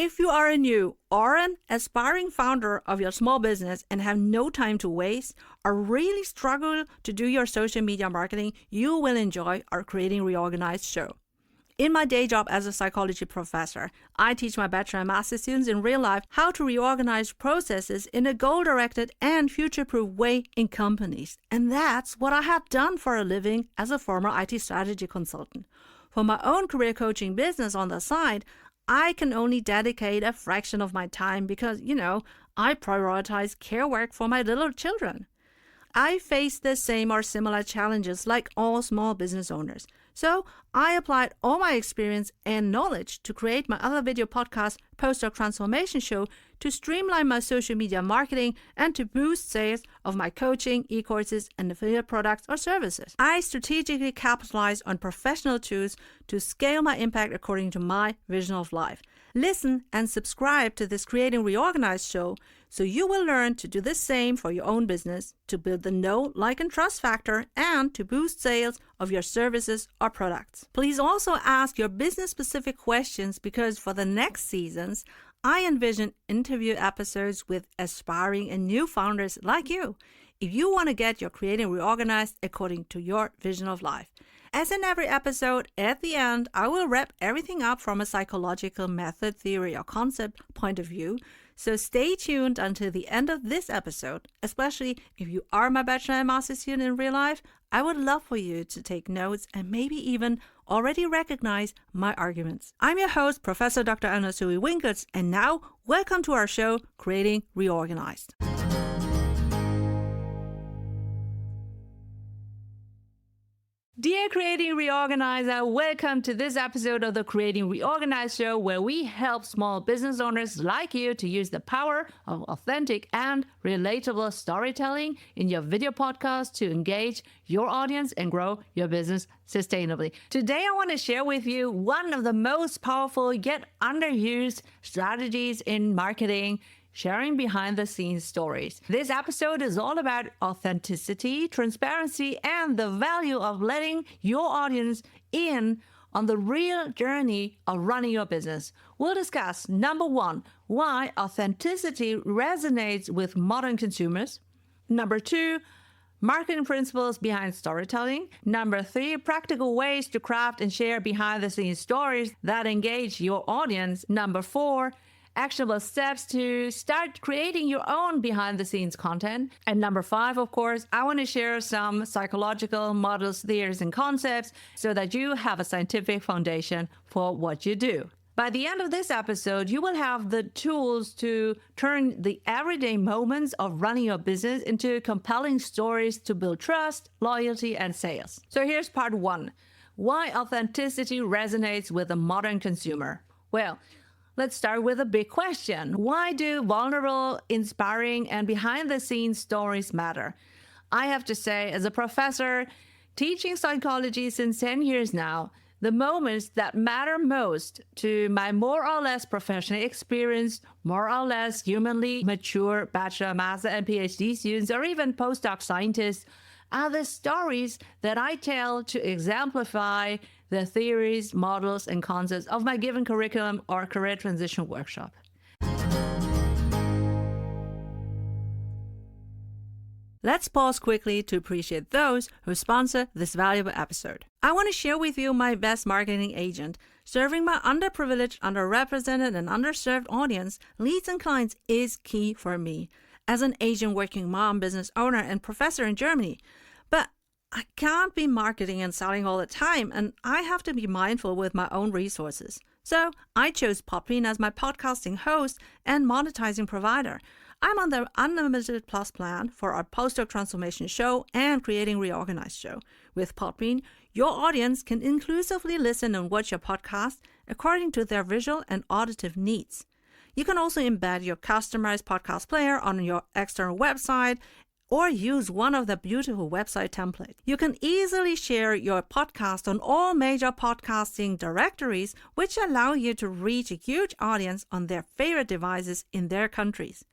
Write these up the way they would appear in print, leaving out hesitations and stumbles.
If you are a new or an aspiring founder of your small business and have no time to waste or really struggle to do your social media marketing, you will enjoy our Creating Reorganized show. In my day job as a psychology professor, I teach my bachelor and master students in real life how to reorganize processes in a goal-directed and future-proof way in companies. And that's what I have done for a living as a former IT strategy consultant. For my own career coaching business on the side, I can only dedicate a fraction of my time because, I prioritize care work for my little children. I face the same or similar challenges like all small business owners. So I applied all my experience and knowledge to create my other video podcast, Postdoc Transformation Show, to streamline my social media marketing and to boost sales of my coaching, e-courses, and affiliate products or services. I strategically capitalize on professional tools to scale my impact according to my vision of life. Listen and subscribe to this Creating Reorganized show so you will learn to do the same for your own business, to build the know, like, and trust factor, and to boost sales of your services or products. Please also ask your business-specific questions because for the next seasons, I envision interview episodes with aspiring and new founders like you if you want to get your Creating Reorganized according to your vision of life. As in every episode, at the end, I will wrap everything up from a psychological method, theory, or concept point of view. So stay tuned until the end of this episode, especially if you are my bachelor and master student in real life. I would love for you to take notes and maybe even already recognize my arguments. I'm your host, Professor Dr. Eleonore Soei-Winkels, and now welcome to our show, Creating Reorganized. Dear Creating Reorganized, welcome to this episode of the Creating Reorganized show, where we help small business owners like you to use the power of authentic and relatable storytelling in your video podcast to engage your audience and grow your business sustainably. Today, I want to share with you one of the most powerful yet underused strategies in marketing: sharing behind-the-scenes stories. This episode is all about authenticity, transparency, and the value of letting your audience in on the real journey of running your business. We'll discuss, number one, why authenticity resonates with modern consumers. Number two, marketing principles behind storytelling. Number three, practical ways to craft and share behind-the-scenes stories that engage your audience. Number four, actionable steps to start creating your own behind-the-scenes content. And number five, of course, I want to share some psychological models, theories, and concepts so that you have a scientific foundation for what you do. By the end of this episode, you will have the tools to turn the everyday moments of running your business into compelling stories to build trust, loyalty, and sales. So here's part one: why authenticity resonates with the modern consumer. Well, let's start with a big question. Why do vulnerable, inspiring, and behind-the-scenes stories matter? I have to say, as a professor teaching psychology since 10 years now, the moments that matter most to my more or less professionally experienced, more or less humanly mature bachelor, master, and PhD students, or even postdoc scientists, are the stories that I tell to exemplify the theories, models, and concepts of my given curriculum or career transition workshop. Let's pause quickly to appreciate those who sponsor this valuable episode. I want to share with you my best marketing agent. Serving my underprivileged, underrepresented, and underserved audience, leads and clients, is key for me as an Asian working mom, business owner, and professor in Germany. But I can't be marketing and selling all the time, and I have to be mindful with my own resources. So I chose Podbean as my podcasting host and monetizing provider. I'm on the Unlimited Plus plan for our Postdoc Transformation show and Creating Reorganized show. With Podbean, your audience can inclusively listen and watch your podcast according to their visual and auditive needs. You can also embed your customized podcast player on your external website or use one of the beautiful website templates. You can easily share your podcast on all major podcasting directories, which allow you to reach a huge audience on their favorite devices in their countries.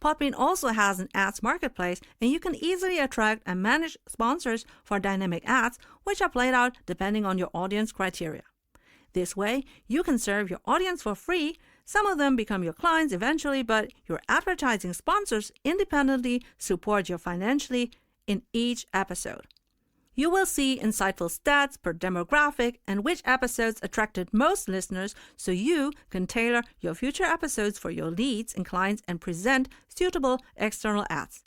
Podbean also has an ads marketplace, and you can easily attract and manage sponsors for dynamic ads, which are played out depending on your audience criteria. This way, you can serve your audience for free, Some of them become your clients eventually, but your advertising sponsors independently support you financially in each episode. You will see insightful stats per demographic and which episodes attracted most listeners, so you can tailor your future episodes for your leads and clients and present suitable external ads.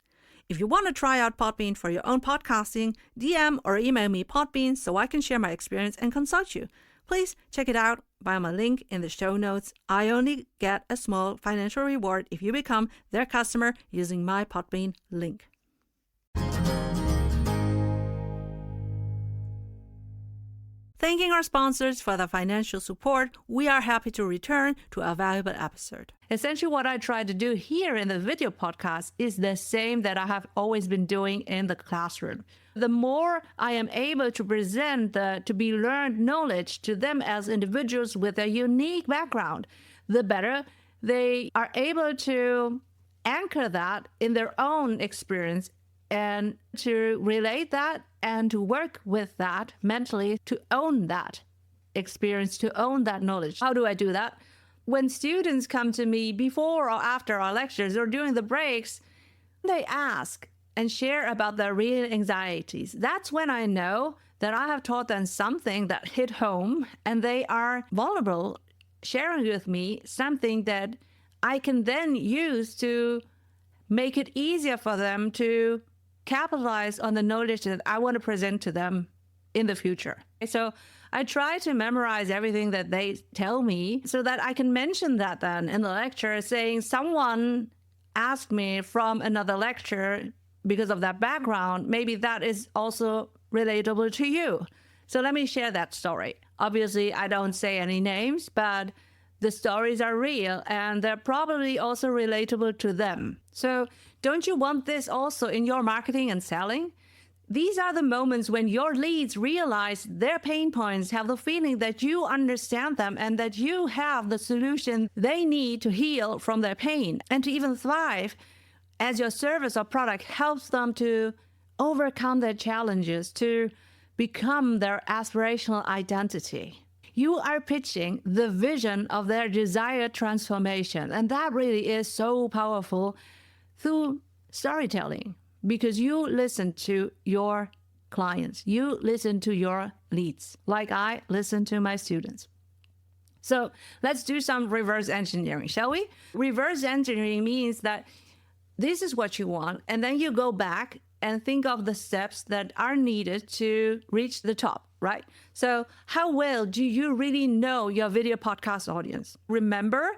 If you want to try out Podbean for your own podcasting, DM or email me Podbean so I can share my experience and consult you. Please check it out via my link in the show notes. I only get a small financial reward if you become their customer using my Podbean link. Thanking our sponsors for the financial support, we are happy to return to a valuable episode. Essentially, what I try to do here in the video podcast is the same that I have always been doing in the classroom. The more I am able to present the to-be-learned knowledge to them as individuals with a unique background, the better they are able to anchor that in their own experience and to relate that and to work with that mentally, to own that experience, to own that knowledge. How do I do that? When students come to me before or after our lectures or during the breaks, they ask and share about their real anxieties. That's when I know that I have taught them something that hit home and they are vulnerable, sharing with me something that I can then use to make it easier for them to capitalize on the knowledge that I want to present to them in the future. So I try to memorize everything that they tell me so that I can mention that then in the lecture, saying someone asked me from another lecture because of that background, maybe that is also relatable to you. So let me share that story. Obviously, I don't say any names, but the stories are real and they're probably also relatable to them. So don't you want this also in your marketing and selling? These are the moments when your leads realize their pain points, have the feeling that you understand them and that you have the solution they need to heal from their pain and to even thrive as your service or product helps them to overcome their challenges, to become their aspirational identity. You are pitching the vision of their desired transformation. And that really is so powerful through storytelling because you listen to your clients. You listen to your leads, like I listen to my students. So let's do some reverse engineering, shall we? Reverse engineering means that this is what you want, and then you go back and think of the steps that are needed to reach the top, right? So how well do you really know your video podcast audience? Remember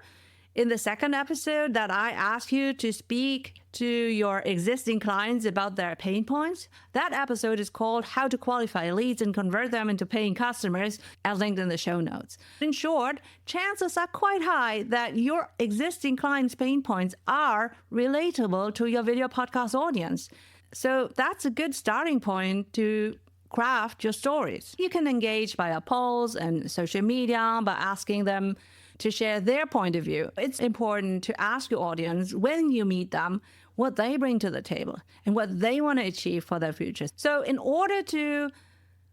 in the second episode that I asked you to speak to your existing clients about their pain points? That episode is called How to Qualify Leads and Convert Them into Paying Customers, as linked in the show notes. In short, chances are quite high that your existing clients' pain points are relatable to your video podcast audience. So that's a good starting point to craft your stories. You can engage via polls and social media by asking them to share their point of view. It's important to ask your audience when you meet them what they bring to the table and what they want to achieve for their future. So in order to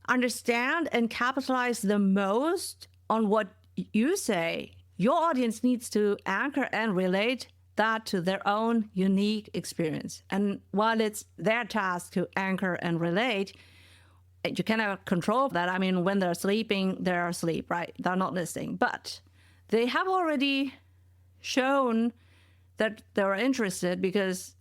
understand and capitalize the most on what you say, your audience needs to anchor and relate that to their own unique experience. And while it's their task to anchor and relate, you cannot control that. I mean, when they're sleeping, they're asleep, right? They're not listening. But they have already shown that they're interested because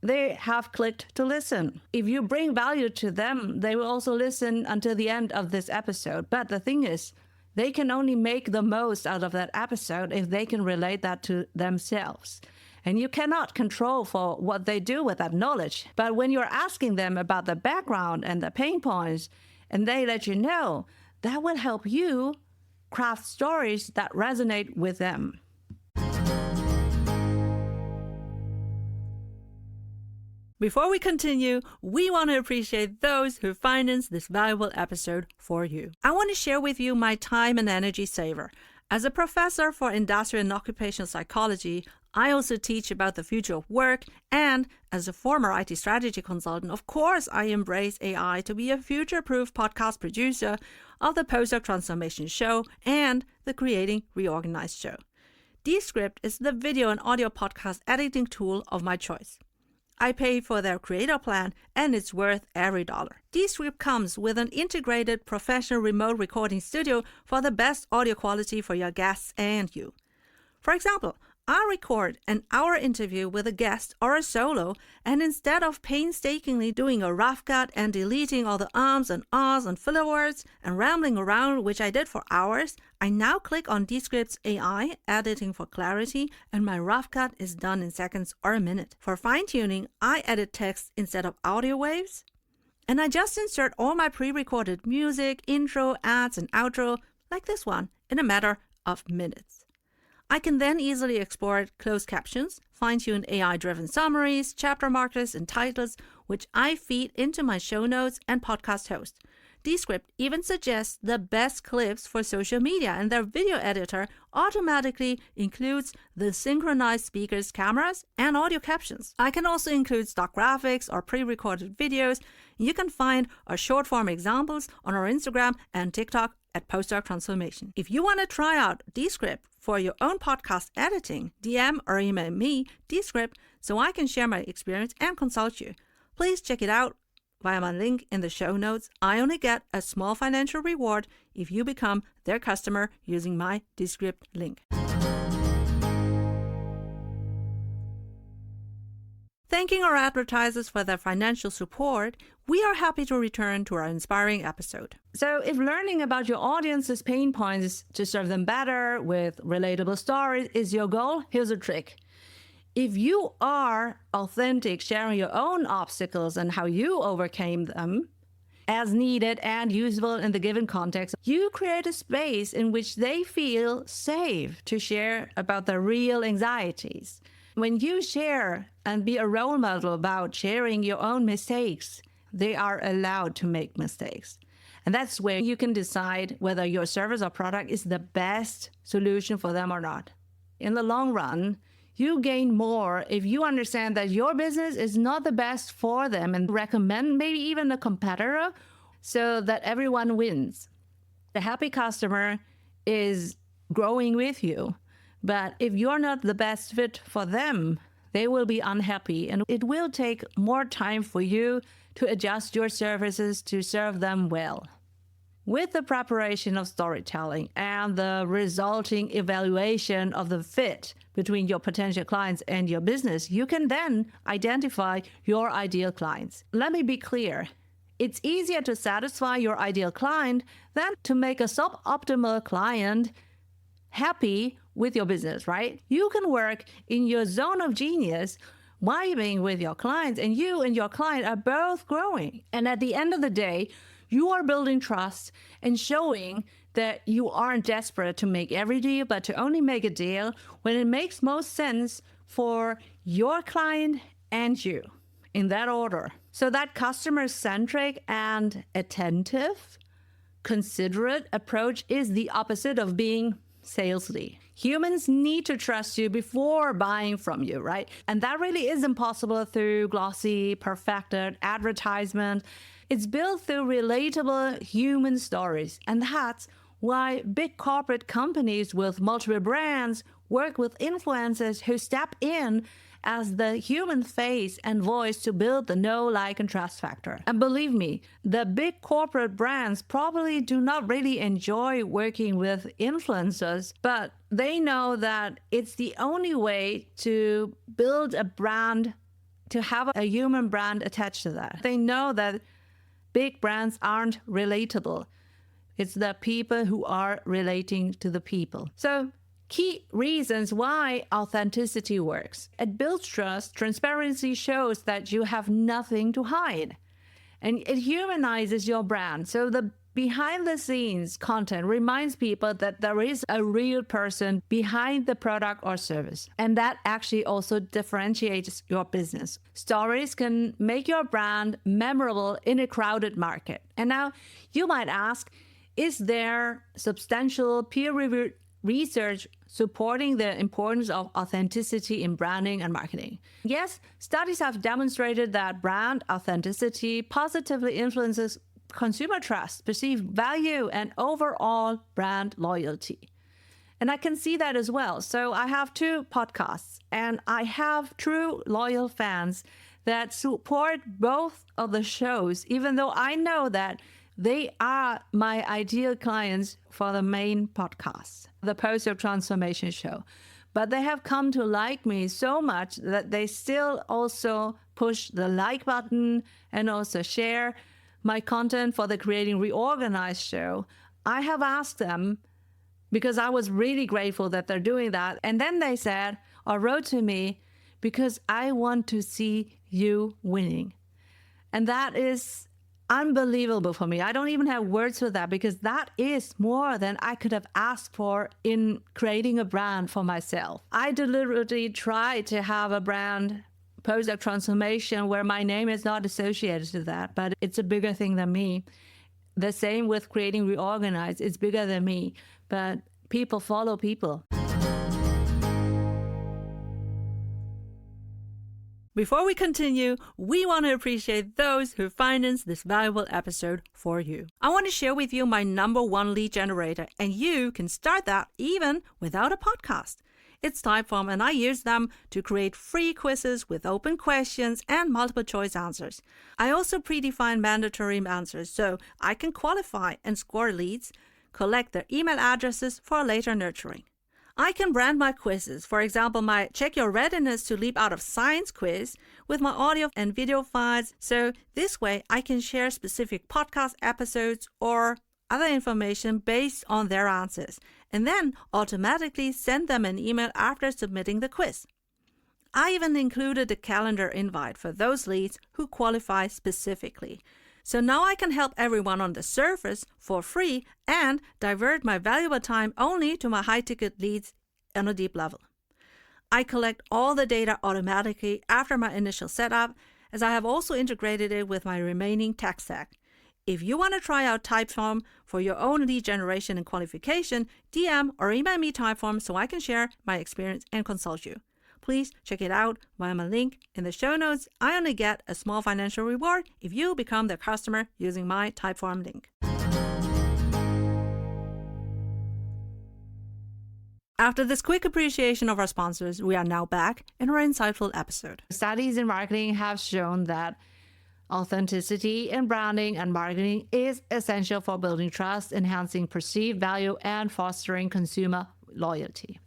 they have clicked to listen. If you bring value to them, they will also listen until the end of this episode. But the thing is, they can only make the most out of that episode if they can relate that to themselves. And you cannot control for what they do with that knowledge. But when you're asking them about the background and the pain points, and they let you know, that will help you craft stories that resonate with them. Before we continue, we want to appreciate those who financed this valuable episode for you. I want to share with you my time and energy saver. As a professor for industrial and occupational psychology, I also teach about the future of work, and as a former IT strategy consultant, of course, I embrace AI to be a future-proof podcast producer of the Postdoc Transformation Show and the Creating Reorganized show. Descript is the video and audio podcast editing tool of my choice. I pay for their creator plan, and it's worth every dollar. Descript comes with an integrated professional remote recording studio for the best audio quality for your guests and you. For example, I record an hour interview with a guest or a solo, and instead of painstakingly doing a rough cut and deleting all the ums and ahs and filler words and rambling around, which I did for hours, I now click on Descript's AI, editing for clarity, and my rough cut is done in seconds or a minute. For fine-tuning, I edit text instead of audio waves, and I just insert all my pre-recorded music, intro, ads, and outro, like this one, in a matter of minutes. I can then easily export closed captions, fine-tune AI-driven summaries, chapter markers, and titles, which I feed into my show notes and podcast host. Descript even suggests the best clips for social media, and their video editor automatically includes the synchronized speakers, cameras, and audio captions. I can also include stock graphics or pre-recorded videos. You can find our short-form examples on our Instagram and TikTok at Postdoc Transformation. If you want to try out Descript for your own podcast editing, DM or email me, Descript, so I can share my experience and consult you. Please check it out via my link in the show notes. I only get a small financial reward if you become their customer using my Descript link. Thanking our advertisers for their financial support, we are happy to return to our inspiring episode. So if learning about your audience's pain points to serve them better with relatable stories is your goal, here's a trick. If you are authentic, sharing your own obstacles and how you overcame them as needed and useful in the given context, you create a space in which they feel safe to share about their real anxieties. When you share and be a role model about sharing your own mistakes, they are allowed to make mistakes. And that's where you can decide whether your service or product is the best solution for them or not. In the long run, you gain more if you understand that your business is not the best for them and recommend maybe even a competitor so that everyone wins. The happy customer is growing with you. But if you're not the best fit for them, they will be unhappy, and it will take more time for you to adjust your services to serve them well. With the preparation of storytelling and the resulting evaluation of the fit between your potential clients and your business, you can then identify your ideal clients. Let me be clear. It's easier to satisfy your ideal client than to make a suboptimal client happy with your business, right? You can work in your zone of genius, vibing with your clients, and you and your client are both growing. And at the end of the day, you are building trust and showing that you aren't desperate to make every deal, but to only make a deal when it makes most sense for your client and you, in that order. So that customer-centric and attentive, considerate approach is the opposite of being salesy. Humans need to trust you before buying from you, right? And that really is impossible through glossy, perfected advertisement. It's built through relatable human stories. And that's why big corporate companies with multiple brands work with influencers who step in as the human face and voice to build the know, like, and trust factor. And believe me, the big corporate brands probably do not really enjoy working with influencers, but they know that it's the only way to build a brand, to have a human brand attached to that. They know that big brands aren't relatable. It's the people who are relating to the people. So, key reasons why authenticity works. It builds trust. Transparency shows that you have nothing to hide. And it humanizes your brand. So the behind-the-scenes content reminds people that there is a real person behind the product or service. And that actually also differentiates your business. Stories can make your brand memorable in a crowded market. And now you might ask, is there substantial peer-reviewed research supporting the importance of authenticity in branding and marketing? Yes, studies have demonstrated that brand authenticity positively influences consumer trust, perceived value, and overall brand loyalty. And I can see that as well. So I have 2 podcasts, and I have true loyal fans that support both of the shows, even though I know that they are my ideal clients for the main podcast, the Post-Op Transformation Show. But they have come to like me so much that they still also push the like button and also share my content for the Creating Reorganized show. I have asked them, because I was really grateful that they're doing that. And then they said or wrote to me, because I want to see you winning. And that is unbelievable for me. I don't even have words for that, because that is more than I could have asked for in creating a brand for myself. I deliberately tried to have a brand post-op transformation where my name is not associated to that, but it's a bigger thing than me. The same with Creating Reorganized. It's bigger than me, but people follow people. Before we continue, we want to appreciate those who financed this valuable episode for you. I want to share with you my #1 lead generator, and you can start that even without a podcast. It's Typeform, and I use them to create free quizzes with open questions and multiple choice answers. I also predefine mandatory answers so I can qualify and score leads, collect their email addresses for later nurturing. I can brand my quizzes, for example, my Check Your Readiness to Leap Out of Science quiz, with my audio and video files, so this way I can share specific podcast episodes or other information based on their answers, and then automatically send them an email after submitting the quiz. I even included a calendar invite for those leads who qualify specifically. So now I can help everyone on the surface for free and divert my valuable time only to my high-ticket leads on a deep level. I collect all the data automatically after my initial setup, as I have also integrated it with my remaining tech stack. If you want to try out Typeform for your own lead generation and qualification, DM or email me Typeform so I can share my experience and consult you. Please check it out via my link in the show notes. I only get a small financial reward if you become the customer using my Typeform link. After this quick appreciation of our sponsors, we are now back in our insightful episode. Studies in marketing have shown that authenticity in branding and marketing is essential for building trust, enhancing perceived value, and fostering consumer loyalty.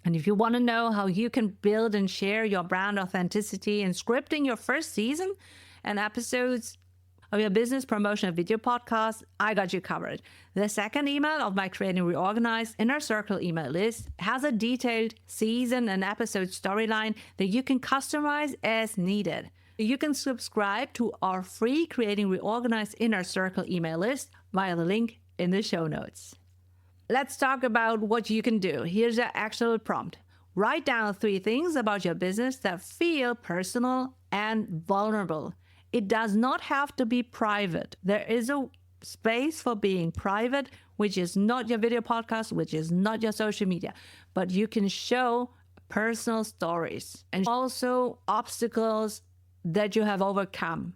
And if you want to know how you can build and share your brand authenticity in scripting your first season and episodes of your business promotion video podcast, I got you covered. The second email of my Creating Reorganized Inner Circle email list has a detailed season and episode storyline that you can customize as needed. You can subscribe to our free Creating Reorganized Inner Circle email list via the link in the show notes. Let's talk about what you can do. Here's an actual prompt. Write down 3 things about your business that feel personal and vulnerable. It does not have to be private. There is a space for being private, which is not your video podcast, which is not your social media, but you can show personal stories and also obstacles that you have overcome.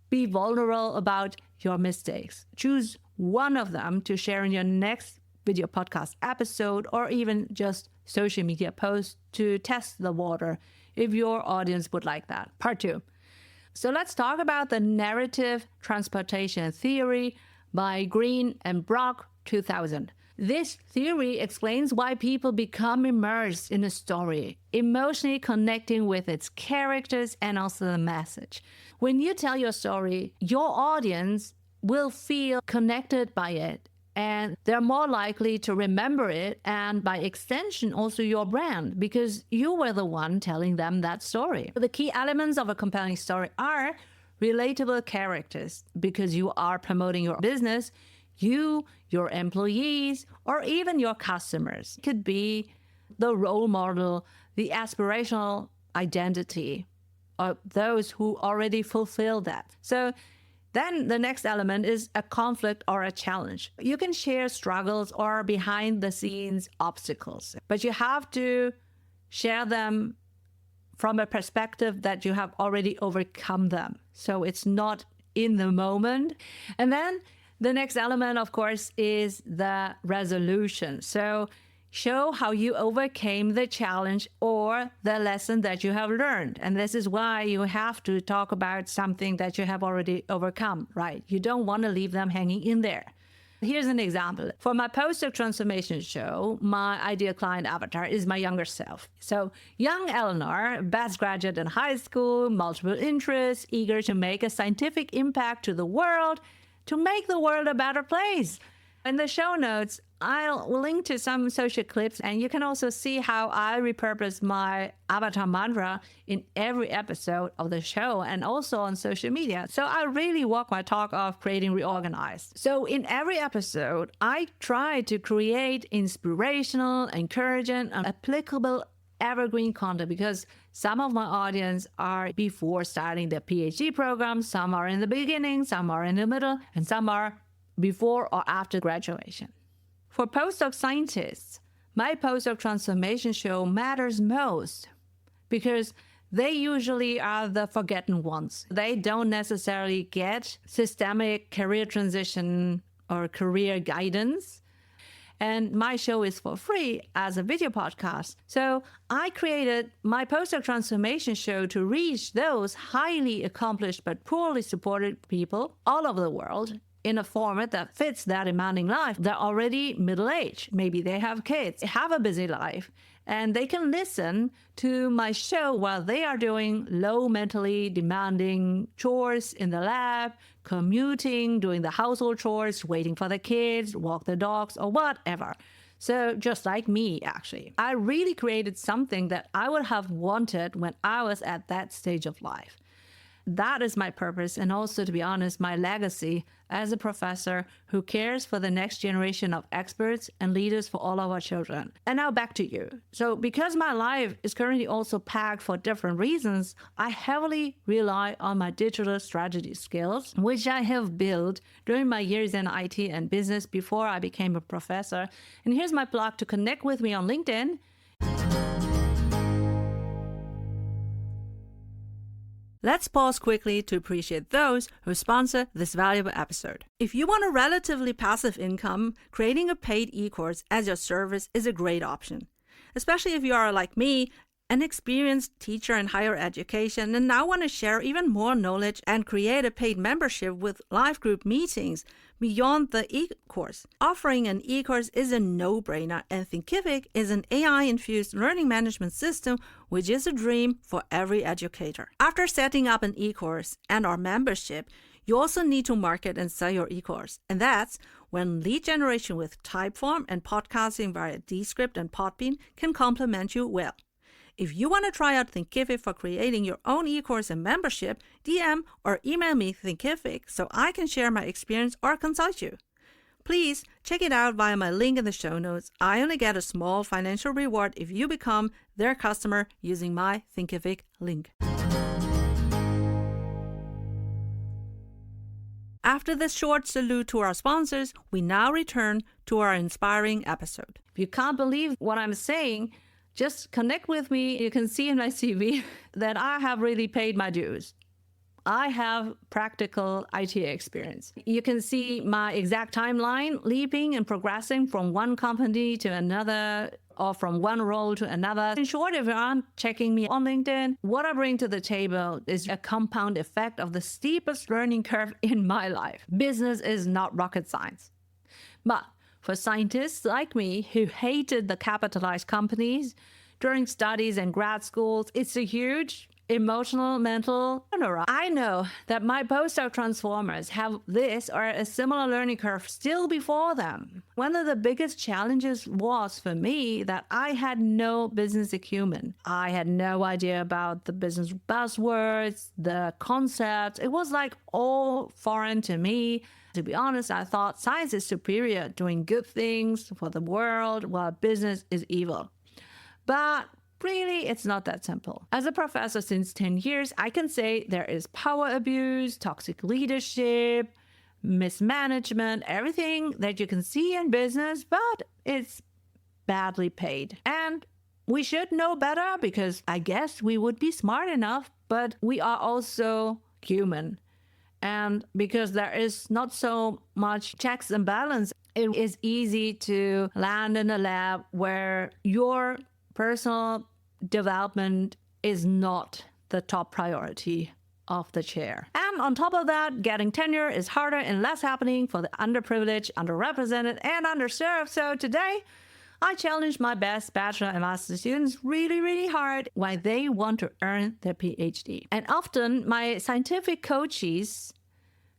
Be vulnerable about your mistakes. Choose one of them to share in your next video podcast episode or even just social media post to test the water if your audience would like that. Part 2. So let's talk about the narrative transportation theory by Green and Brock 2000. This theory explains why people become immersed in a story, emotionally connecting with its characters and also the message. When you tell your story, your audience will feel connected by it, and they're more likely to remember it, and by extension also your brand, because you were the one telling them that story. The key elements of a compelling story are relatable characters, because you are promoting your business. You, your employees, or even your customers could be the role model, the aspirational identity of those who already fulfill that. So then the next element is a conflict or a challenge. You can share struggles or behind the scenes obstacles, but you have to share them from a perspective that you have already overcome them. So it's not in the moment. And then the next element, of course, is the resolution. So Show how you overcame the challenge or the lesson that you have learned. And this is why you have to talk about something that you have already overcome, right? You don't want to leave them hanging in there. Here's an example. For my postdoc transformation show, my ideal client avatar is my younger self. So young Eleanor, best graduate in high school, multiple interests, eager to make a scientific impact to the world, to make the world a better place. In the show notes, I'll link to some social clips, and you can also see how I repurpose my avatar mantra in every episode of the show and also on social media. So I really walk my talk of creating reorganized. So in every episode, I try to create inspirational, encouraging, and applicable evergreen content because some of my audience are before starting their PhD program, some are in the beginning, some are in the middle, and some are before or after graduation. For postdoc scientists, my postdoc transformation show matters most because they usually are the forgotten ones. They don't necessarily get systemic career transition or career guidance. And my show is for free as a video podcast. So I created my postdoc transformation show to reach those highly accomplished but poorly supported people all over the world in a format that fits their demanding life. They're already middle-aged. Maybe they have kids, have a busy life, and they can listen to my show while they are doing low mentally demanding chores in the lab, commuting, doing the household chores, waiting for the kids, walk the dogs, or whatever. So just like me, actually. I really created something that I would have wanted when I was at that stage of life. That is my purpose, and also, to be honest, my legacy as a professor who cares for the next generation of experts and leaders for all of our children. And now back to you. So because my life is currently also packed for different reasons, I heavily rely on my digital strategy skills, which I have built during my years in IT and business before I became a professor. And here's my plug to connect with me on LinkedIn. Let's pause quickly to appreciate those who sponsor this valuable episode. If you want a relatively passive income, creating a paid e-course as your service is a great option. Especially if you are like me, an experienced teacher in higher education and now want to share even more knowledge and create a paid membership with live group meetings beyond the e-course. Offering an e-course is a no-brainer, and Thinkific is an AI-infused learning management system which is a dream for every educator. After setting up an e-course and our membership, you also need to market and sell your e-course. And that's when lead generation with Typeform and podcasting via Descript and Podbean can complement you well. If you want to try out Thinkific for creating your own e-course and membership, DM or email me Thinkific so I can share my experience or consult you. Please check it out via my link in the show notes. I only get a small financial reward if you become their customer using my Thinkific link. After this short salute to our sponsors, we now return to our inspiring episode. If you can't believe what I'm saying, just connect with me. You can see in my CV that I have really paid my dues. I have practical IT experience. You can see my exact timeline, leaping and progressing from one company to another or from one role to another. In short, if you aren't checking me on LinkedIn, what I bring to the table is a compound effect of the steepest learning curve in my life. Business is not rocket science. But for scientists like me who hated the capitalized companies during studies and grad schools, it's a huge emotional, mental turnaround. I know that my postdoc transformers have this or a similar learning curve still before them. One of the biggest challenges was for me that I had no business acumen. I had no idea about the business buzzwords, the concepts. It was like all foreign to me. To be honest, I thought science is superior, doing good things for the world, while business is evil. But really, it's not that simple. As a professor since 10 years, I can say there is power abuse, toxic leadership, mismanagement, everything that you can see in business, but it's badly paid. And we should know better because I guess we would be smart enough, but we are also human. And because there is not so much checks and balance, it is easy to land in a lab where your personal development is not the top priority of the chair. And on top of that, getting tenure is harder and less happening for the underprivileged, underrepresented, and underserved. So today, I challenge my best bachelor and master students really, really hard why they want to earn their PhD. And often my scientific coaches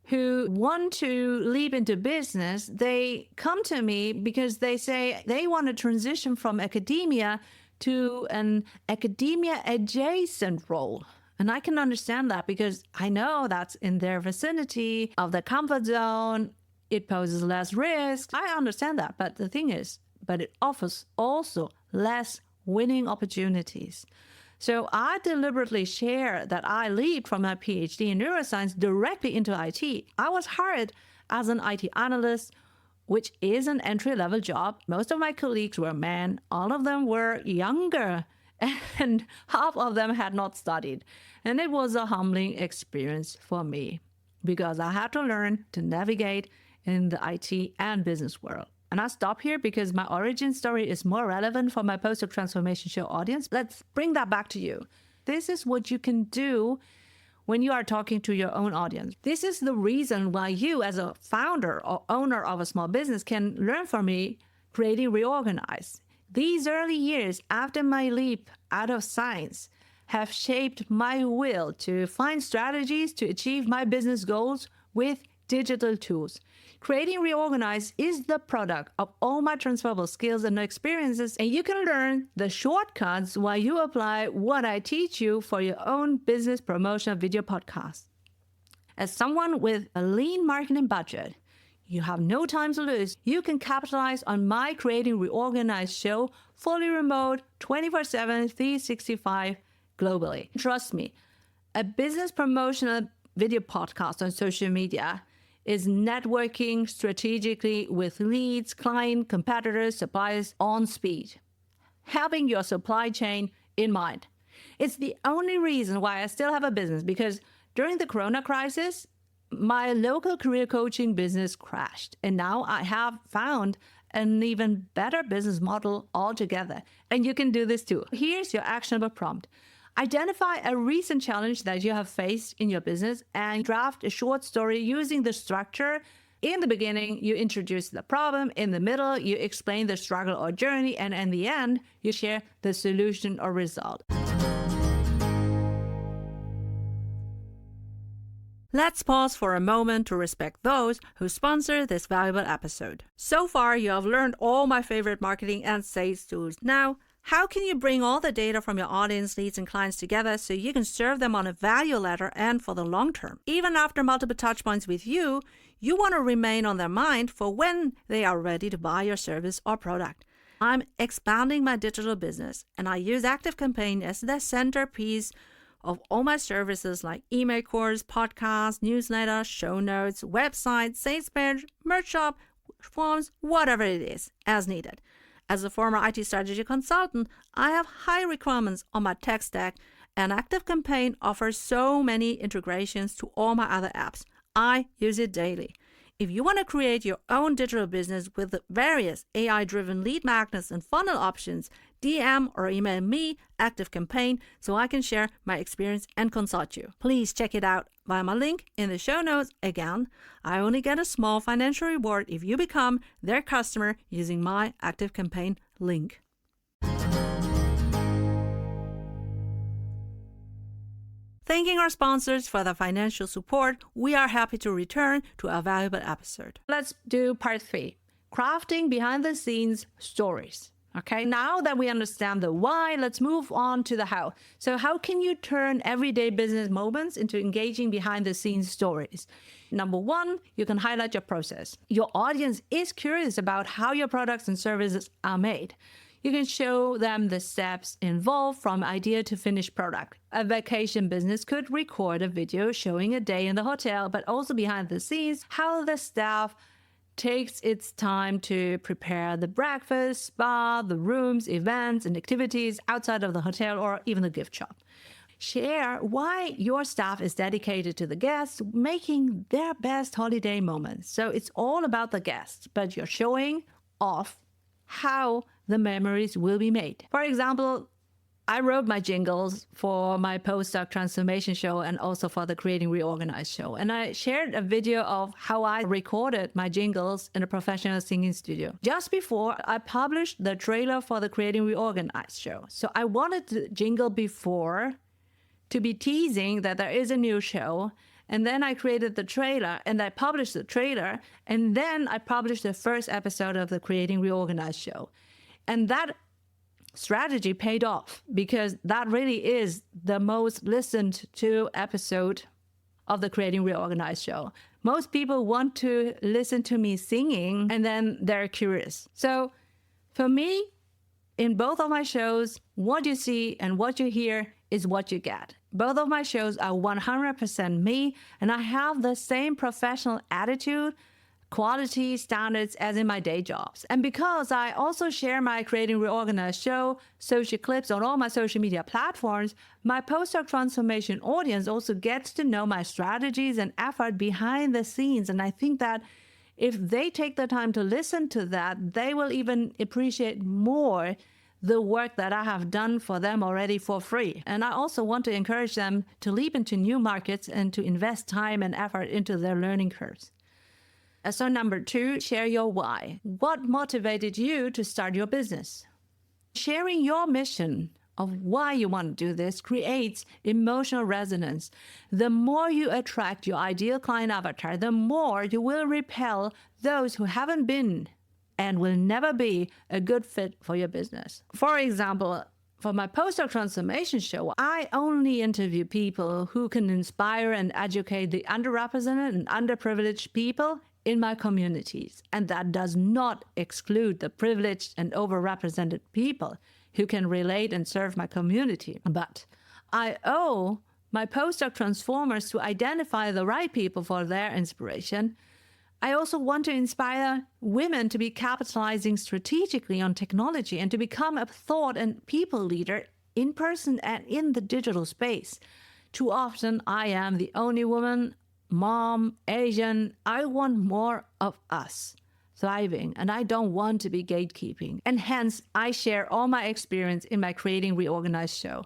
who want to leap into business, they come to me because they say they want to transition from academia to an academia adjacent role. And I can understand that because I know that's in their vicinity of the comfort zone. It poses less risk. I understand that. But the thing is, but it offers also less winning opportunities. So I deliberately share that I leaped from my PhD in neuroscience directly into IT. I was hired as an IT analyst, which is an entry-level job. Most of my colleagues were men. All of them were younger, and half of them had not studied. And it was a humbling experience for me because I had to learn to navigate in the IT and business world. And I stop here because my origin story is more relevant for my post-doc transformation show audience. Let's bring that back to you. This is what you can do when you are talking to your own audience. This is the reason why you, as a founder or owner of a small business, can learn from me Creating Reorganized. These early years after my leap out of science have shaped my will to find strategies to achieve my business goals with digital tools. Creating Reorganized is the product of all my transferable skills and experiences, and you can learn the shortcuts while you apply what I teach you for your own business promotion video podcast. As someone with a lean marketing budget, you have no time to lose. You can capitalize on my Creating Reorganized show, fully remote, 24/7, 365, globally. Trust me, a business promotional video podcast on social media is networking strategically with leads, clients, competitors, suppliers on speed, having your supply chain in mind. It's the only reason why I still have a business, because during the Corona crisis, my local career coaching business crashed. And now I have found an even better business model altogether. And you can do this too. Here's your actionable prompt. Identify a recent challenge that you have faced in your business and draft a short story using the structure. In the beginning, you introduce the problem. In the middle, you explain the struggle or journey. And in the end, you share the solution or result. Let's pause for a moment to respect those who sponsor this valuable episode. So far, you have learned all my favorite marketing and sales tools. Now, how can you bring all the data from your audience, leads, and clients together so you can serve them on a value ladder and for the long term? Even after multiple touchpoints with you, you want to remain on their mind for when they are ready to buy your service or product. I'm expanding my digital business, and I use ActiveCampaign as the centerpiece of all my services like email course, podcast, newsletter, show notes, website, sales page, merch shop, forms, whatever it is, as needed. As a former IT strategy consultant, I have high requirements on my tech stack, and ActiveCampaign offers so many integrations to all my other apps. I use it daily. If you want to create your own digital business with the various AI-driven lead magnets and funnel options, DM or email me, ActiveCampaign, so I can share my experience and consult you. Please check it out via my link in the show notes. Again, I only get a small financial reward if you become their customer using my ActiveCampaign link. Thanking our sponsors for the financial support, we are happy to return to a valuable episode. Let's do part 3, crafting behind-the-scenes stories. Okay, now that we understand the why, let's move on to the how. So how can you turn everyday business moments into engaging behind-the-scenes stories? Number 1, you can highlight your process. Your audience is curious about how your products and services are made. You can show them the steps involved from idea to finished product. A vacation business could record a video showing a day in the hotel, but also behind the scenes, how the staff takes its time to prepare the breakfast, spa, the rooms, events, and activities outside of the hotel or even the gift shop. Share why your staff is dedicated to the guests, making their best holiday moments. So it's all about the guests, but you're showing off how the memories will be made. For example, I wrote my jingles for my postdoc transformation show and also for the Creating Reorganized show. And I shared a video of how I recorded my jingles in a professional singing studio just before I published the trailer for the Creating Reorganized show. So I wanted the jingle before to be teasing that there is a new show. And then I created the trailer and I published the trailer. And then I published the first episode of the Creating Reorganized show. And that strategy paid off because that really is the most listened to episode of the Creating Reorganized show. Most people want to listen to me singing and then they're curious. So for me, in both of my shows, what you see and what you hear is what you get. Both of my shows are 100% me, and I have the same professional attitude, quality standards as in my day jobs. And because I also share my Creating Reorganized show, social clips on all my social media platforms, my postdoc transformation audience also gets to know my strategies and effort behind the scenes. And I think that if they take the time to listen to that, they will even appreciate more the work that I have done for them already for free. And I also want to encourage them to leap into new markets and to invest time and effort into their learning curves. So number 2, share your why. What motivated you to start your business? Sharing your mission of why you want to do this creates emotional resonance. The more you attract your ideal client avatar, the more you will repel those who haven't been and will never be a good fit for your business. For example, for my postdoc transformation show, I only interview people who can inspire and educate the underrepresented and underprivileged people in my communities. And that does not exclude the privileged and overrepresented people who can relate and serve my community. But I owe my postdoc transformers to identify the right people for their inspiration. I also want to inspire women to be capitalizing strategically on technology and to become a thought and people leader in person and in the digital space. Too often, I am the only woman, mom, Asian. I want more of us thriving, and I don't want to be gatekeeping. And hence, I share all my experience in my Creating Reorganized show.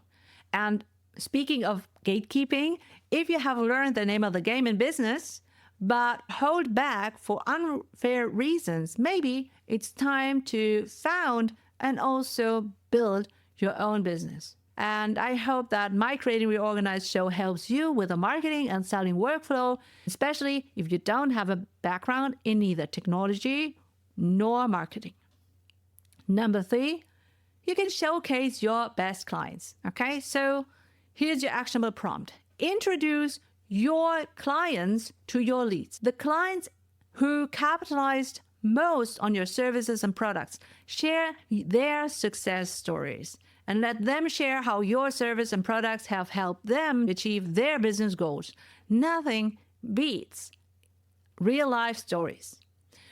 And speaking of gatekeeping, if you have learned the name of the game in business, but hold back for unfair reasons, maybe it's time to found and also build your own business. And I hope that my Creating Reorganized show helps you with the marketing and selling workflow, especially if you don't have a background in either technology nor marketing. Number 3, you can showcase your best clients. Okay, so here's your actionable prompt. Introduce your clients to your leads. The clients who capitalized most on your services and products. Share their success stories and let them share how your service and products have helped them achieve their business goals. Nothing beats real-life stories.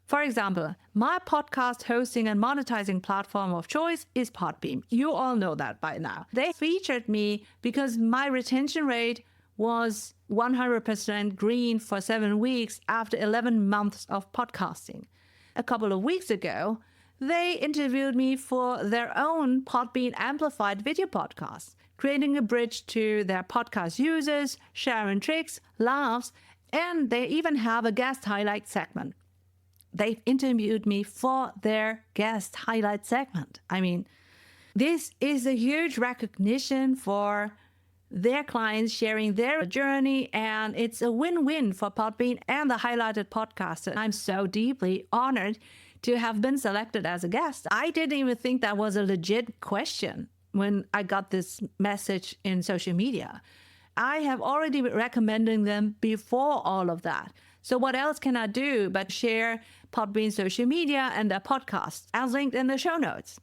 For example, my podcast hosting and monetizing platform of choice is Podbean. You all know that by now. They featured me because my retention rate was 100% green for 7 weeks after 11 months of podcasting. A couple of weeks ago, they interviewed me for their own Podbean Amplified video podcast, creating a bridge to their podcast users, sharing tricks, laughs, and they even have a guest highlight segment. They interviewed me for their guest highlight segment. I mean, this is a huge recognition for their clients sharing their journey, and it's a win-win for Podbean and the highlighted podcast. And I'm so deeply honored to have been selected as a guest. I didn't even think that was a legit question when I got this message in social media. I have already been recommending them before all of that. So what else can I do but share Podbean social media and their podcast as linked in the show notes?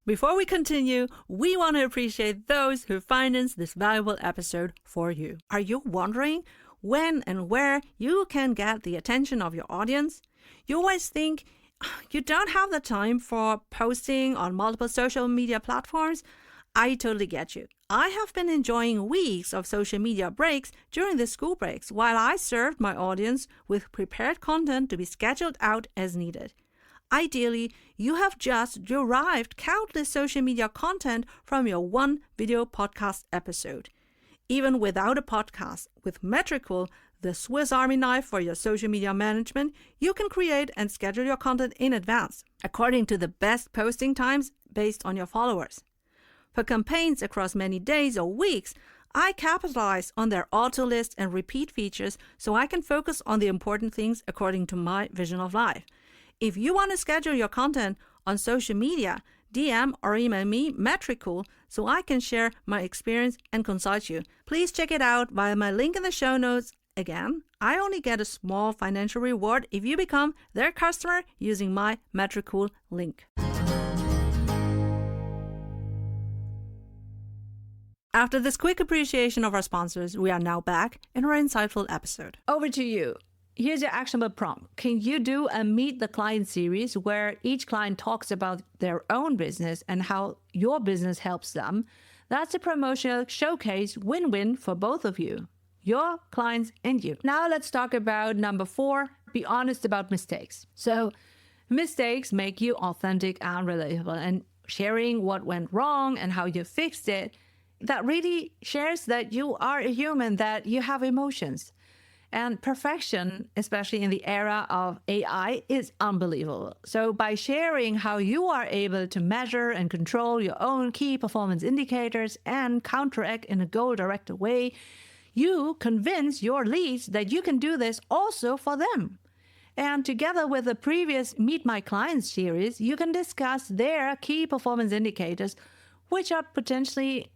Before we continue, we want to appreciate those who financed this valuable episode for you. Are you wondering when and where you can get the attention of your audience? You always think you don't have the time for posting on multiple social media platforms, I totally get you. I have been enjoying weeks of social media breaks during the school breaks while I served my audience with prepared content to be scheduled out as needed. Ideally, you have just derived countless social media content from your one video podcast episode. Even without a podcast, with Metricool, the Swiss Army knife for your social media management, you can create and schedule your content in advance, according to the best posting times based on your followers. For campaigns across many days or weeks, I capitalize on their auto list and repeat features so I can focus on the important things according to my vision of life. If you want to schedule your content on social media, DM or email me Metricool so I can share my experience and consult you. Please check it out via my link in the show notes. Again, I only get a small financial reward if you become their customer using my Metricool link. After this quick appreciation of our sponsors, we are now back in our insightful episode. Over to you. Here's your actionable prompt. Can you do a Meet the Client series where each client talks about their own business and how your business helps them? That's a promotional showcase win-win for both of you, your clients and you. Now let's talk about number 4, be honest about mistakes. So mistakes make you authentic and relatable, and sharing what went wrong and how you fixed it, that really shares that you are a human, that you have emotions. And perfection, especially in the era of AI, is unbelievable. So by sharing how you are able to measure and control your own key performance indicators and counteract in a goal-directed way, you convince your leads that you can do this also for them. And together with the previous Meet My Clients series, you can discuss their key performance indicators, which are potentially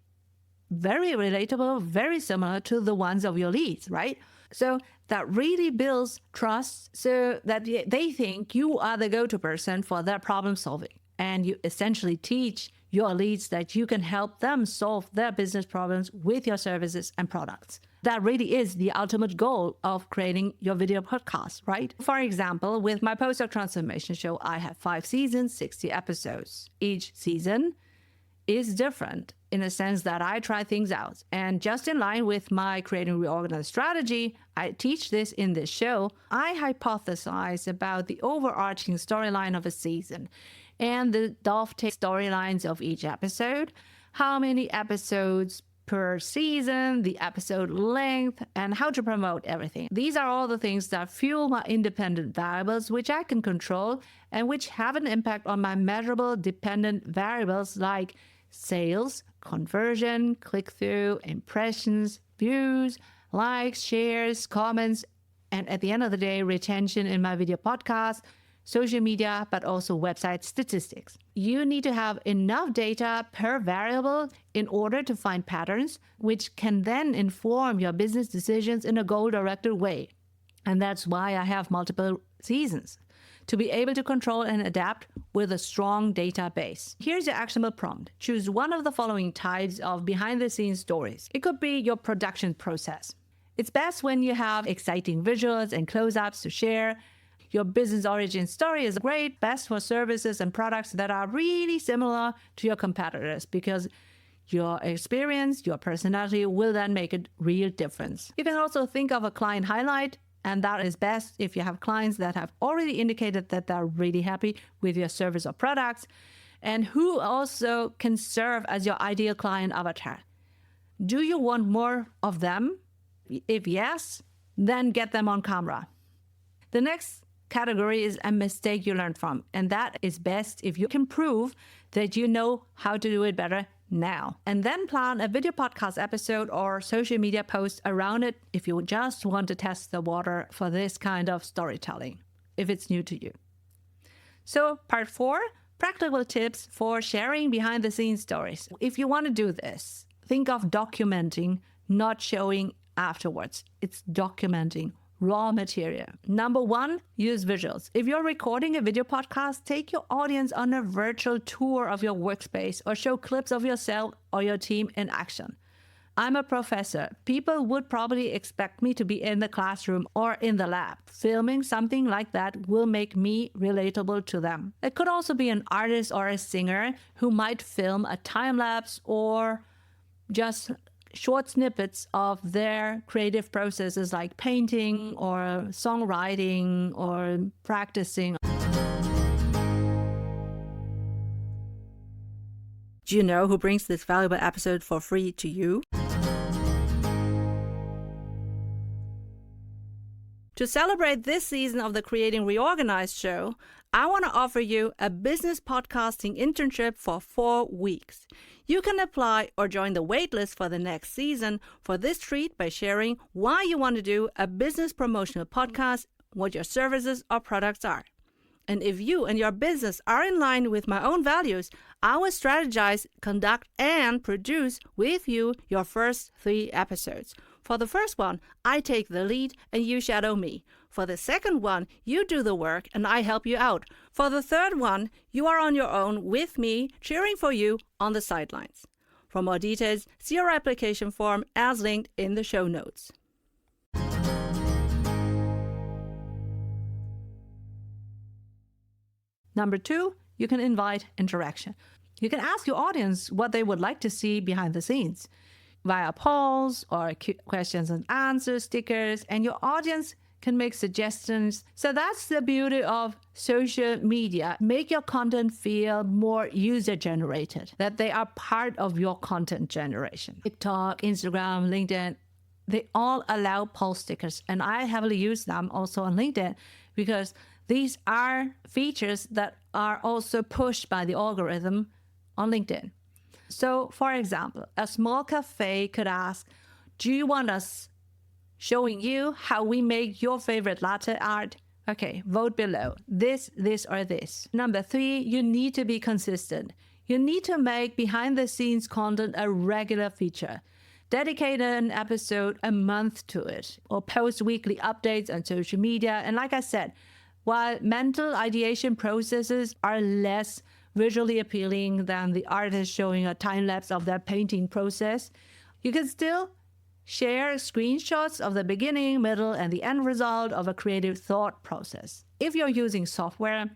very relatable, very similar to the ones of your leads, right? So that really builds trust so that they think you are the go-to person for their problem solving. And you essentially teach your leads that you can help them solve their business problems with your services and products. That really is the ultimate goal of creating your video podcast, right? For example, with my postdoc transformation show, I have 5 seasons, 60 episodes. Each season is different in a sense that I try things out. And just in line with my Creating Reorganized strategy, I teach this in this show. I hypothesize about the overarching storyline of a season and the dovetail storylines of each episode, how many episodes per season, the episode length, and how to promote everything. These are all the things that fuel my independent variables, which I can control and which have an impact on my measurable dependent variables like sales, conversion, click-through, impressions, views, likes, shares, comments, and at the end of the day, retention in my video podcast, social media, but also website statistics. You need to have enough data per variable in order to find patterns, which can then inform your business decisions in a goal-directed way. And that's why I have multiple seasons, to be able to control and adapt with a strong database. Here's your actionable prompt. Choose one of the following types of behind-the-scenes stories. It could be your production process. It's best when you have exciting visuals and close-ups to share. Your business origin story is great, best for services and products that are really similar to your competitors, because your experience, your personality will then make a real difference. You can also think of a client highlight, and that is best if you have clients that have already indicated that they're really happy with your service or products, and who also can serve as your ideal client avatar. Do you want more of them? If yes, then get them on camera. The next category is a mistake you learned from, and that is best if you can prove that you know how to do it better now. And then plan a video podcast episode or social media post around it if you just want to test the water for this kind of storytelling, if it's new to you. So part 4, practical tips for sharing behind the scenes stories. If you want to do this, think of documenting, not showing afterwards. It's documenting raw material. Number 1, use visuals. If you're recording a video podcast, take your audience on a virtual tour of your workspace or show clips of yourself or your team in action. I'm a professor. People would probably expect me to be in the classroom or in the lab. Filming something like that will make me relatable to them. It could also be an artist or a singer who might film a time lapse or just short snippets of their creative processes like painting or songwriting or practicing. Do you know who brings this valuable episode for free to you? To celebrate this season of the Creating Reorganized show, I want to offer you a business podcasting internship for 4 weeks. You can apply or join the waitlist for the next season for this treat by sharing why you want to do a business promotional podcast, what your services or products are. And if you and your business are in line with my own values, I will strategize, conduct, and produce with you your first 3 episodes. For the first one, I take the lead and you shadow me. For the second one, you do the work and I help you out. For the third one, you are on your own with me, cheering for you on the sidelines. For more details, see our application form as linked in the show notes. Number 2, you can invite interaction. You can ask your audience what they would like to see behind the scenes via polls or questions and answers stickers, and your audience can make suggestions. So that's the beauty of social media. Make your content feel more user-generated, that they are part of your content generation. TikTok, Instagram, LinkedIn, they all allow poll stickers, and I heavily use them also on LinkedIn because these are features that are also pushed by the algorithm on LinkedIn. So, for example, a small cafe could ask, do you want us showing you how we make your favorite latte art? Okay, vote below. This, or this. Number 3, you need to be consistent. You need to make behind-the-scenes content a regular feature. Dedicate an episode a month to it, or post weekly updates on social media. And like I said, while mental ideation processes are less visually appealing than the artist showing a time lapse of their painting process, you can still share screenshots of the beginning, middle, and the end result of a creative thought process. If you're using software,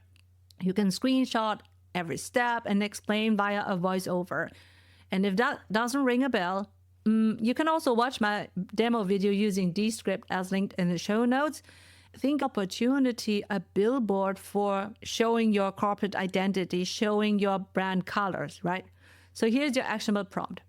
you can screenshot every step and explain via a voiceover. And if that doesn't ring a bell, you can also watch my demo video using Descript as linked in the show notes. Think opportunity, a billboard for showing your corporate identity, showing your brand colors, right? So here's your actionable prompt.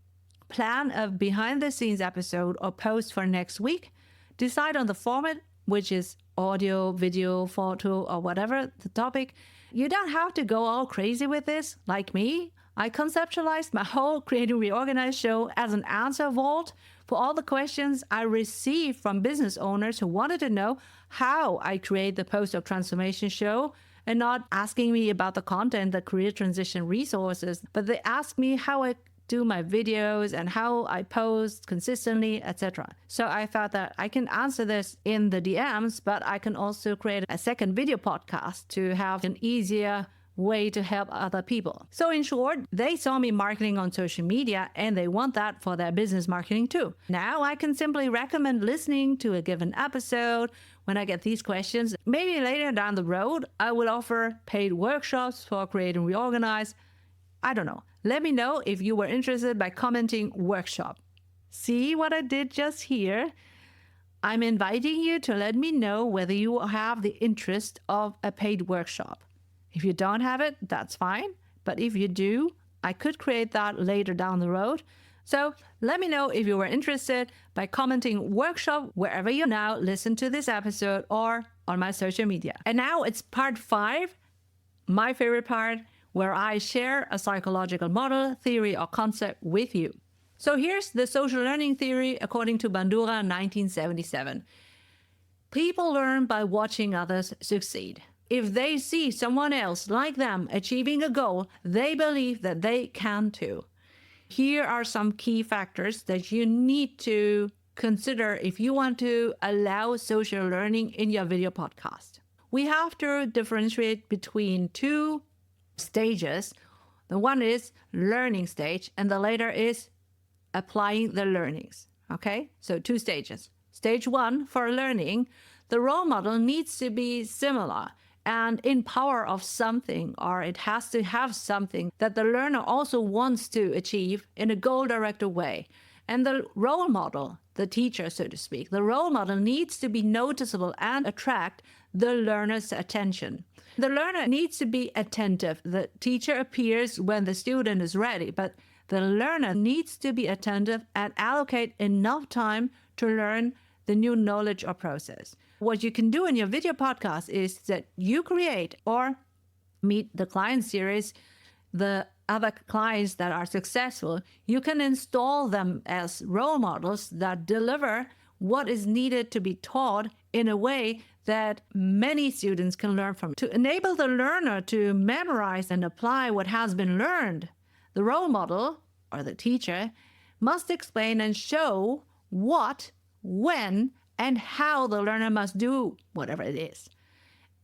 Plan a behind-the-scenes episode or post for next week. Decide on the format, which is audio, video, photo, or whatever the topic. You don't have to go all crazy with this, like me. I conceptualized my whole Creating Reorganized show as an answer vault for all the questions I received from business owners who wanted to know how I create the post-transformation show, and not asking me about the content, the career transition resources, but they asked me how I do my videos and how I post consistently, etc. So I thought that I can answer this in the DMs, but I can also create a second video podcast to have an easier way to help other people. So in short, they saw me marketing on social media and they want that for their business marketing too. Now I can simply recommend listening to a given episode when I get these questions. Maybe later down the road, I will offer paid workshops for Creating Reorganized. I don't know. Let me know if you were interested by commenting workshop. See what I did just here? I'm inviting you to let me know whether you have the interest of a paid workshop. If you don't have it, that's fine. But if you do, I could create that later down the road. So let me know if you were interested by commenting workshop wherever you now listen to this episode or on my social media. And now it's part 5, my favorite part, where I share a psychological model, theory, or concept with you. So here's the social learning theory according to Bandura 1977. People learn by watching others succeed. If they see someone else like them achieving a goal, they believe that they can too. Here are some key factors that you need to consider if you want to allow social learning in your video podcast. We have to differentiate between 2 stages. The one is learning stage and the later is applying the learnings. Okay, so 2 stages. Stage 1, for learning, the role model needs to be similar and in power of something, or it has to have something that the learner also wants to achieve in a goal-directed way. And the role model, the teacher, so to speak, the role model needs to be noticeable and attract the learner's attention. The learner needs to be attentive. The teacher appears when the student is ready, but the learner needs to be attentive and allocate enough time to learn the new knowledge or process. What you can do in your video podcast is that you create or meet the client series, the other clients that are successful, you can install them as role models that deliver what is needed to be taught in a way that many students can learn from. To enable the learner to memorize and apply what has been learned, the role model or the teacher must explain and show what, when, and how the learner must do whatever it is.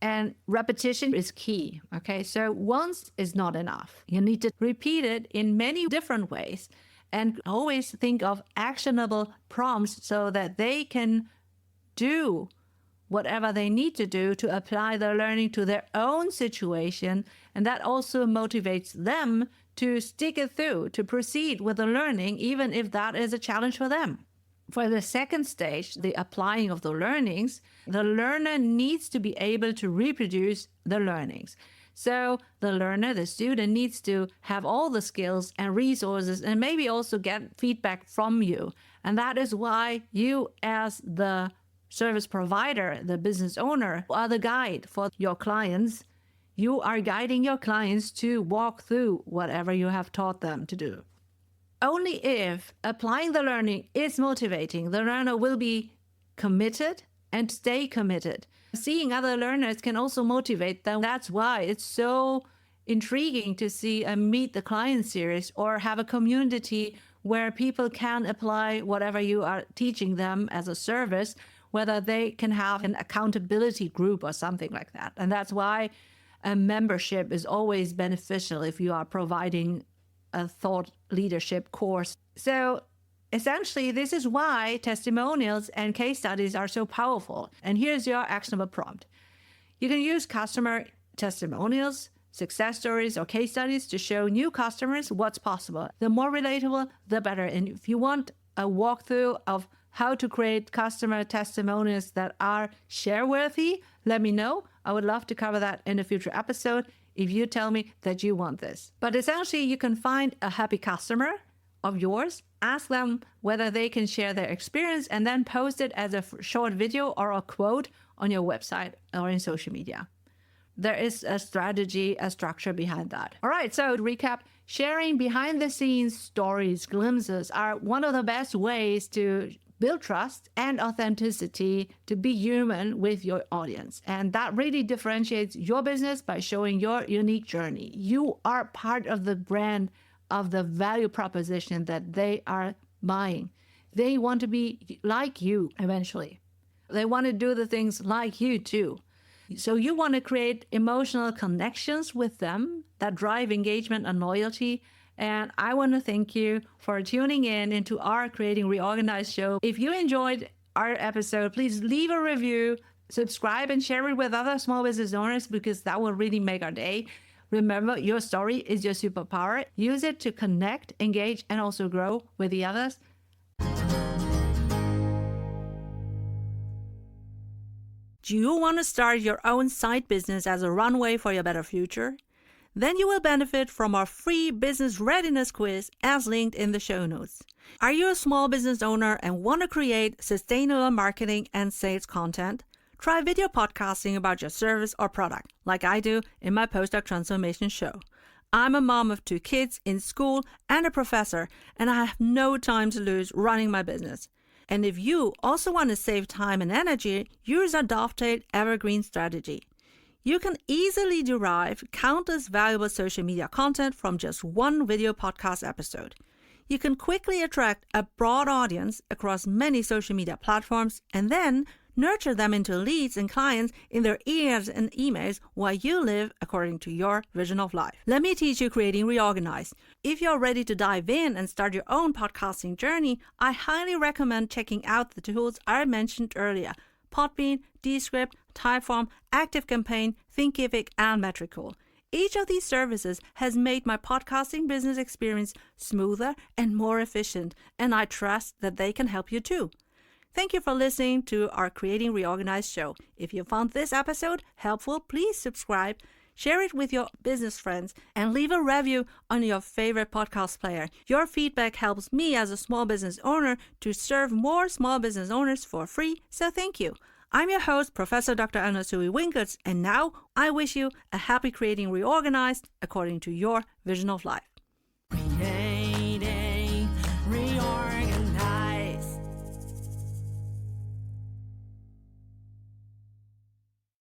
And repetition is key, okay? So once is not enough. You need to repeat it in many different ways and always think of actionable prompts so that they can do whatever they need to do to apply their learning to their own situation. And that also motivates them to stick it through, to proceed with the learning, even if that is a challenge for them. For the second stage, the applying of the learnings, the learner needs to be able to reproduce the learnings. So the learner, the student, needs to have all the skills and resources and maybe also get feedback from you. And that is why you, as the service provider, the business owner, are the guide for your clients. You are guiding your clients to walk through whatever you have taught them to do. Only if applying the learning is motivating, the learner will be committed and stay committed. Seeing other learners can also motivate them. That's why it's so intriguing to see a Meet the Client series or have a community where people can apply whatever you are teaching them as a service, whether they can have an accountability group or something like that. And that's why a membership is always beneficial if you are providing a thought leadership course. So essentially, this is why testimonials and case studies are so powerful. And here's your actionable prompt. You can use customer testimonials, success stories, or case studies to show new customers what's possible. The more relatable, the better. And if you want a walkthrough of how to create customer testimonials that are share-worthy, let me know. I would love to cover that in a future episode if you tell me that you want this. But essentially, you can find a happy customer of yours, ask them whether they can share their experience, and then post it as a short video or a quote on your website or in social media. There is a strategy, a structure behind that. All right, so to recap, sharing behind-the-scenes stories, glimpses are one of the best ways to build trust and authenticity, to be human with your audience. And that really differentiates your business by showing your unique journey. You are part of the brand, of the value proposition that they are buying. They want to be like you eventually. They want to do the things like you too. So you want to create emotional connections with them that drive engagement and loyalty. And I want to thank you for tuning in into our Creating Reorganized show. If you enjoyed our episode, please leave a review, subscribe, and share it with other small business owners because that will really make our day. Remember, your story is your superpower. Use it to connect, engage, and also grow with the others. Do you want to start your own side business as a runway for your better future? Then you will benefit from our free business readiness quiz as linked in the show notes. Are you a small business owner and want to create sustainable marketing and sales content? Try video podcasting about your service or product, like I do in my postdoc transformation show. I'm a mom of 2 kids in school and a professor, and I have no time to lose running my business. And if you also want to save time and energy, use our Dovetail Evergreen strategy. You can easily derive countless valuable social media content from just one video podcast episode. You can quickly attract a broad audience across many social media platforms and then Nurture them into leads and clients in their ears and emails while you live according to your vision of life. Let me teach you Creating Reorganized. If you're ready to dive in and start your own podcasting journey, I highly recommend checking out the tools I mentioned earlier: Podbean, Descript, Typeform, ActiveCampaign, Thinkific, and Metricool. Each of these services has made my podcasting business experience smoother and more efficient, and I trust that they can help you too. Thank you for listening to our Creating Reorganized show. If you found this episode helpful, please subscribe, share it with your business friends, and leave a review on your favorite podcast player. Your feedback helps me as a small business owner to serve more small business owners for free, so thank you. I'm your host, Professor Dr. Eleonore Soei-Winkels, and now I wish you a happy Creating Reorganized according to your vision of life.